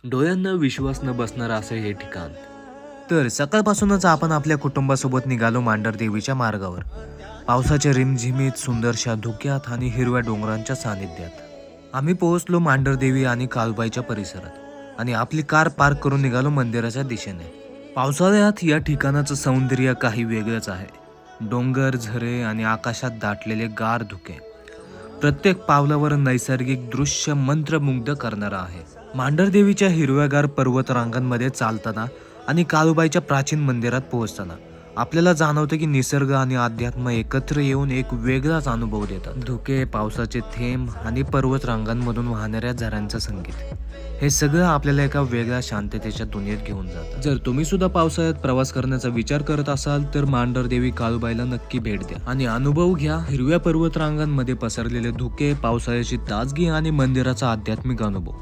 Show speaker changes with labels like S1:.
S1: डोळ्यांना विश्वास न बसणारं असं हे ठिकाण.
S2: तर सकाळपासूनच आपण आपल्या कुटुंबासोबत निघालो मांढर देवीच्या मार्गावर. पावसाच्या रिमझिमीत, सुंदरशा धुक्यात आणि हिरव्या डोंगरांच्या सानिध्यात आम्ही पोहोचलो मांढर देवी आणि काळूबाईच्या परिसरात आणि आपली कार पार्क करून निघालो मंदिराच्या दिशेने. पावसाळ्यात या ठिकाणाचं सौंदर्य काही वेगळंच आहे. डोंगर, झरे आणि आकाशात दाटलेले गार धुके, प्रत्येक पावलावर नैसर्गिक दृश्य मंत्रमुग्ध करणारं आहे. मांढर देवीच्या हिरव्यागार पर्वत रांगांमध्ये चालताना आणि काळूबाईच्या प्राचीन मंदिरात पोहोचताना आपल्याला जाणवतं की निसर्ग आणि अध्यात्म एकत्र येऊन एक वेगळाच अनुभव देतात. धुके, पावसाचे थेंब आणि पर्वत रांगांमधून वाहणाऱ्या झऱ्यांचं संगीत, हे सगळं आपल्याला एका वेगळ्या शांततेच्या दुनियेत घेऊन जातं. जर तुम्ही सुद्धा पावसाळ्यात प्रवास करण्याचा विचार करत असाल तर मांढर देवी काळूबाईला नक्की भेट द्या आणि अनुभव घ्या हिरव्या पर्वत रांगांमध्ये पसरलेले धुके, पावसाळ्याची ताजगी आणि मंदिराचा आध्यात्मिक अनुभव.